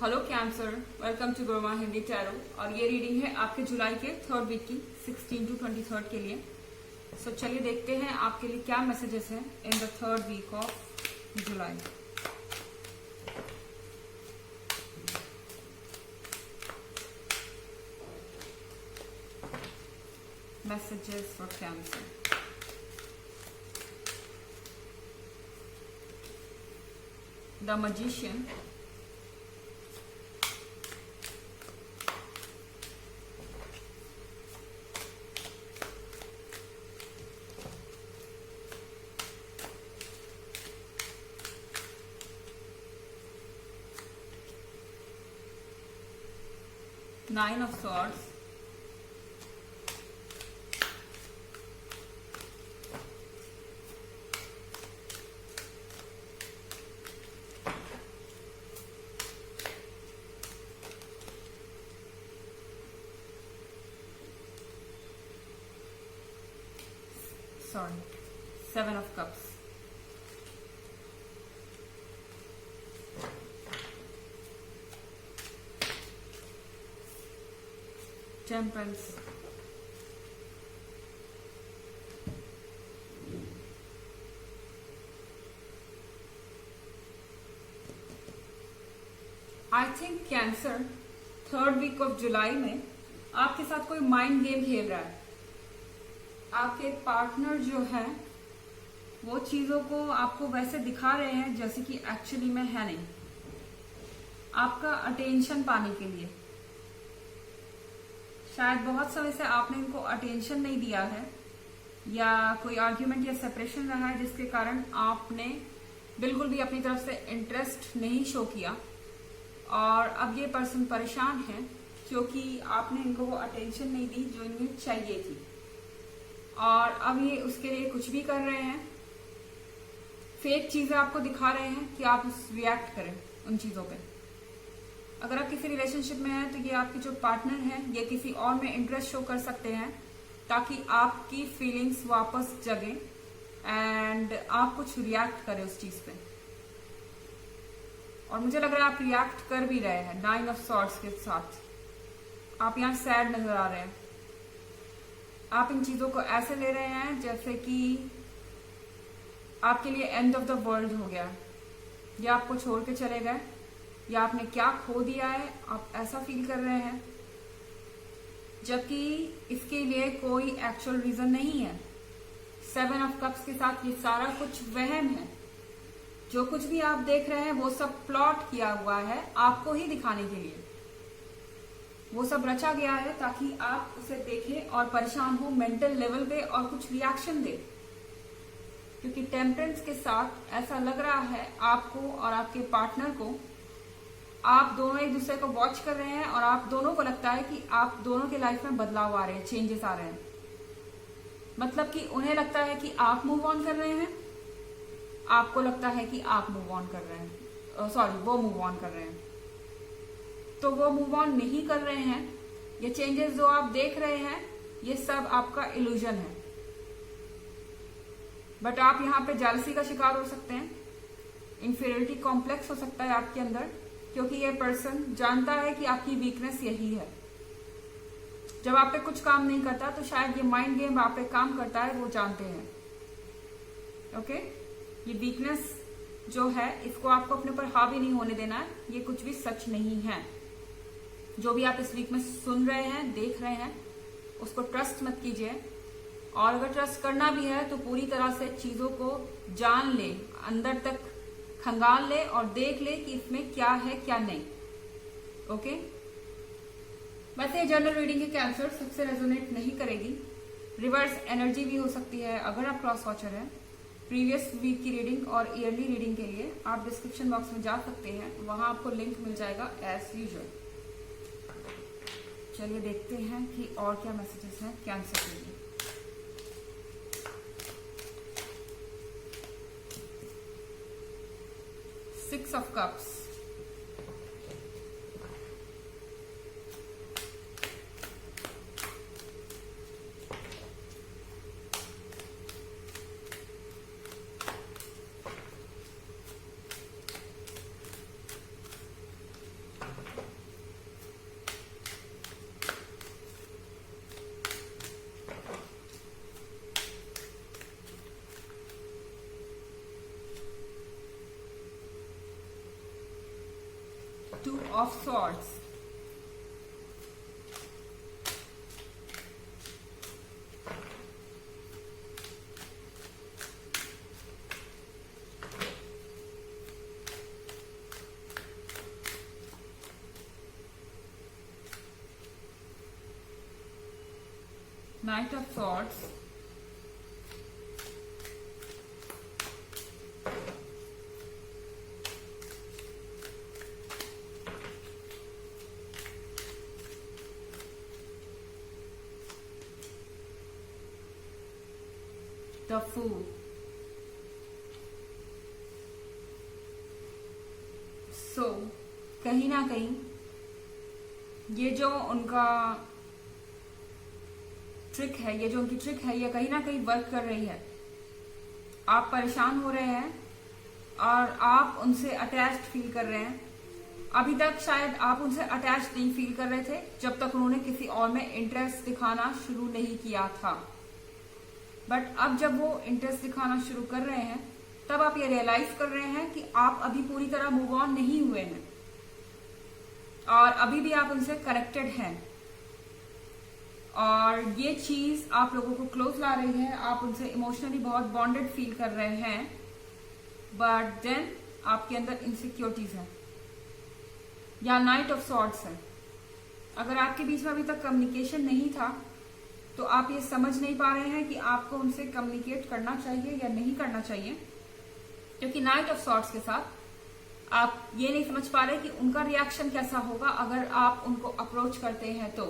Hello cancer, welcome to Guruma Hindi tarot. और ये reading है आपके जुलाई के थर्ड वीक की 16 to 23 के लिए। सो चलिए देखते हैं आपके लिए क्या मैसेजेस हैं in the third week of July. Messages for Cancer. The magician, Nine of Swords, Seven of Cups, Temperance, I think Cancer third week of July में आपके साथ कोई माइंड गेम खेल रहा है। आपके पार्टनर जो है वो चीजों को आपको वैसे दिखा रहे हैं जैसे कि एक्चुअली में है नहीं, आपका अटेंशन पाने के लिए। शायद बहुत समय से आपने इनको अटेंशन नहीं दिया है, या कोई आर्ग्यूमेंट या सेपरेशन रहा है जिसके कारण आपने बिल्कुल भी अपनी तरफ से इंटरेस्ट नहीं शो किया। और अब ये पर्सन परेशान है क्योंकि आपने इनको वो अटेंशन नहीं दी जो इन्हें चाहिए थी, और अब ये उसके लिए कुछ भी कर रहे हैं। फेक चीजें आपको दिखा रहे हैं कि आप रिएक्ट करें उन चीजों पे। अगर आप किसी रिलेशनशिप में हैं तो ये आपके जो पार्टनर हैं ये किसी और में इंटरेस्ट शो कर सकते हैं ताकि आपकी फीलिंग्स वापस जगें एंड आप कुछ रिएक्ट करें उस चीज पे। और मुझे लग रहा है आप रिएक्ट कर भी रहे हैं। नाइन ऑफ सॉर्ड्स के साथ आप यहाँ सैड नजर आ रहे हैं। आप इन चीजों को ऐसे ले रहे हैं जैसे कि आपके लिए एंड ऑफ द वर्ल्ड हो गया, या आपको छोड़ के चले गए, या आपने क्या खो दिया है, आप ऐसा फील कर रहे हैं, जबकि इसके लिए कोई एक्चुअल रीजन नहीं है। सेवन ऑफ कप्स के साथ ये सारा कुछ वहम है। जो कुछ भी आप देख रहे हैं वो सब प्लॉट किया हुआ है आपको ही दिखाने के लिए। वो सब रचा गया है ताकि आप उसे देखें और परेशान हो मेंटल लेवल पे और कुछ रिएक्शन दे। क्योंकि टेम्परेंस के साथ ऐसा लग रहा है आपको और आपके पार्टनर को, आप दोनों एक दूसरे को वॉच कर रहे हैं और आप दोनों को लगता है कि आप दोनों के लाइफ में बदलाव आ रहे हैं, चेंजेस आ रहे हैं। मतलब कि उन्हें लगता है कि आप मूव ऑन कर रहे हैं, आपको लगता है कि आप मूव ऑन कर रहे हैं, वो मूव ऑन कर रहे हैं। तो वो मूव ऑन नहीं कर रहे हैं। ये चेंजेस जो आप देख रहे हैं ये सब आपका इल्यूजन है। बट आप यहाँ पे जेलसी का शिकार हो सकते हैं, इंफीरियरिटी कॉम्प्लेक्स हो सकता है आपके अंदर, क्योंकि ये पर्सन जानता है कि आपकी वीकनेस यही है। जब आप पे कुछ काम नहीं करता तो शायद ये माइंड गेम आप पे काम करता है, वो जानते हैं। ओके, ये वीकनेस जो है इसको आपको अपने ऊपर हावी नहीं होने देना है। ये कुछ भी सच नहीं है। जो भी आप इस वीक में सुन रहे हैं, देख रहे हैं, उसको ट्रस्ट मत कीजिए। और अगर ट्रस्ट करना भी है तो पूरी तरह से चीजों को जान ले, अंदर तक खंगाल ले और देख ले कि इसमें क्या है क्या नहीं। ओके, वैसे जनरल रीडिंग के कैंसर सबसे रेजोनेट नहीं करेगी। रिवर्स एनर्जी भी हो सकती है अगर आप क्रॉस वॉचर हैं। प्रीवियस वीक की रीडिंग और ईयरली रीडिंग के लिए आप डिस्क्रिप्शन बॉक्स में जा सकते हैं, वहां आपको लिंक मिल जाएगा एज यूजुअल। चलिए देखते हैं कि और क्या मैसेजेस हैं कैंसर के लिए। Six of cups, two of swords, Knight of Swords, the Fool. So, कहीं ना कहीं ये जो उनका ट्रिक है, ये जो उनकी ट्रिक है, ये कहीं ना कहीं वर्क कर रही है। आप परेशान हो रहे हैं और आप उनसे अटैच्ड फील कर रहे हैं। अभी तक शायद आप उनसे अटैच्ड नहीं फील कर रहे थे जब तक उन्होंने किसी और में इंटरेस्ट दिखाना शुरू नहीं किया था, बट अब जब वो इंटरेस्ट दिखाना शुरू कर रहे हैं तब आप ये रियलाइज कर रहे हैं कि आप अभी पूरी तरह मूव ऑन नहीं हुए हैं और अभी भी आप उनसे कनेक्टेड हैं, और ये चीज आप लोगों को क्लोज ला रही है। आप उनसे इमोशनली बहुत बॉन्डेड फील कर रहे हैं, बट देन आपके अंदर इनसिक्योरिटीज है या नाइट ऑफ सॉर्ड्स है। अगर आपके बीच में अभी तक कम्युनिकेशन नहीं था तो आप ये समझ नहीं पा रहे हैं कि आपको उनसे कम्युनिकेट करना चाहिए या नहीं करना चाहिए, क्योंकि नाइट ऑफ सॉर्ड्स के साथ आप ये नहीं समझ पा रहे कि उनका रिएक्शन कैसा होगा अगर आप उनको अप्रोच करते हैं तो।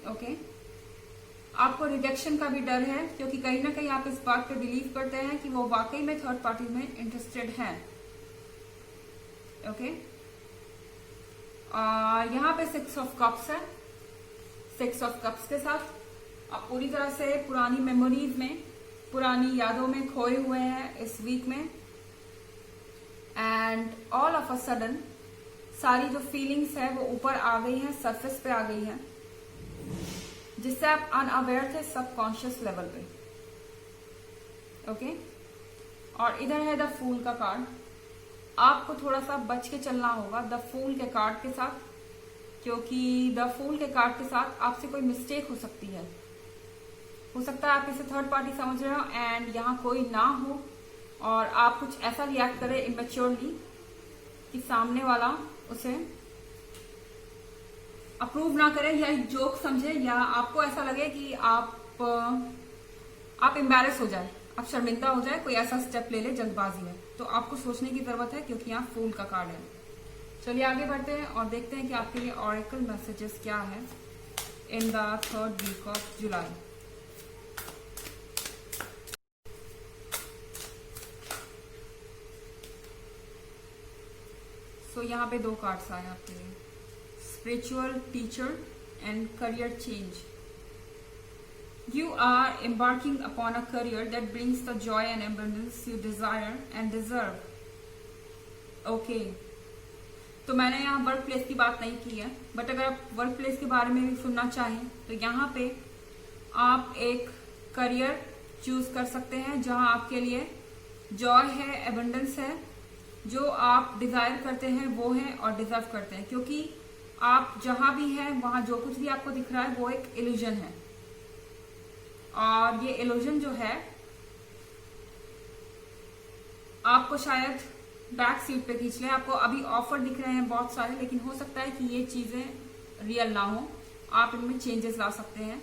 ओके, आपको रिजेक्शन का भी डर है, क्योंकि कहीं ना कहीं आप इस बात पे बिलीव करते हैं कि वो वाकई में थर्ड पार्टी में इंटरेस्टेड हैं। ओके, और यहाँ पे 6 ऑफ कप्स है। 6 ऑफ कप्स के साथ आप पूरी तरह से पुरानी मेमोरीज में, पुरानी यादों में खोए हुए हैं इस वीक में, and all of a sudden सारी जो फीलिंग्स है वो ऊपर आ गई हैं, सरफेस पे आ गई हैं, जिससे आप अनअवेयर थे सबकॉन्शियस लेवल पे। ओके, और इधर है द फूल का कार्ड। आपको थोड़ा सा बच के चलना होगा द फूल के कार्ड के साथ, क्योंकि द फूल के कार्ड के साथ आपसे कोई मिस्टेक हो सकती है। हो सकता है आप इसे थर्ड पार्टी समझ रहे हो एंड यहाँ कोई ना हो और आप कुछ ऐसा रिएक्ट करें इमेच्योरली कि सामने वाला उसे अप्रूव ना करे या एक जोक समझे, या आपको ऐसा लगे कि आप एम्बैरेस हो जाए, आप शर्मिंदा हो जाए, कोई ऐसा स्टेप ले ले जल्दबाजी है। तो आपको सोचने की जरूरत है, क्योंकि यहाँ फूल का कार्ड है। चलिए आगे बढ़ते हैं और देखते हैं कि आपके लिए ऑरेकल मैसेजेस क्या है in the 3rd week of July. So यहाँ पे 2 कार्ड्स आए आपके लिए, spiritual teacher and career change. You are embarking upon a career that brings the joy and abundance you desire and deserve. Okay. तो मैंने यहाँ वर्क प्लेस की बात नहीं की है, बट अगर आप वर्क प्लेस के बारे में भी सुनना चाहें तो यहाँ पे आप एक करियर चूज कर सकते हैं जहाँ आपके लिए जॉय है, एबंडेंस है, जो आप डिजायर करते हैं वो है और डिजर्व करते हैं, क्योंकि आप जहां भी हैं वहां जो कुछ भी आपको दिख रहा है वो एक इल्यूजन है, और ये इल्यूजन जो है आपको शायद बैक सीट पे खींच ले। आपको अभी ऑफर दिख रहे हैं बहुत सारे, लेकिन हो सकता है कि ये चीजें रियल ना हो, आप इनमें चेंजेस ला सकते हैं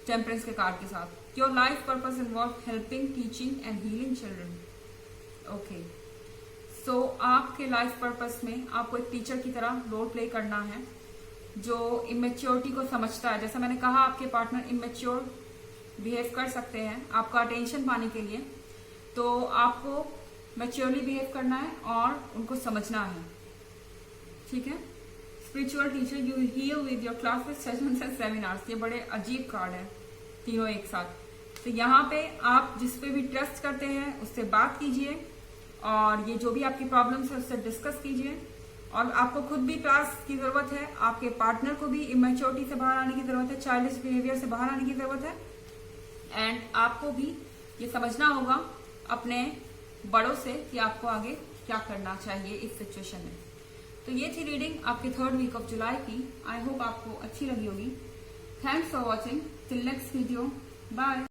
टेम्परेंस के कार्ड के साथ। Your life purpose involve helping, teaching and healing children. Okay, so आपके लाइफ पर्पस में आपको एक टीचर की तरह रोल प्ले करना है जो इमेच्योरिटी को समझता है। जैसा मैंने कहा, आपके पार्टनर इमेच्योर बिहेव कर सकते हैं आपका अटेंशन पाने के लिए, तो आपको मैच्योरली बिहेव करना है और उनको समझना है। ठीक है, spiritual teacher, you heal with your class with sessions and seminars. ये बड़े अजीब कार्ड है तीनों एक साथ। तो यहाँ पे आप जिस पे भी ट्रस्ट करते हैं उससे बात कीजिए और ये जो भी आपकी प्रॉब्लम्स है उससे डिस्कस कीजिए, और आपको खुद भी क्लास की जरूरत है, आपके पार्टनर को भी इमेच्योरिटी से बाहर आने की जरूरत है, चाइल्डिश बिहेवियर से बाहर आने की जरूरत है, एंड आपको भी ये समझना होगा अपने बड़ों से कि आपको आगे क्या करना चाहिए इस सिचुएशन में। तो ये थी रीडिंग आपके 3rd वीक ऑफ जुलाई की। आई होप आपको अच्छी लगी होगी। Thanks for watching. Till next video, bye.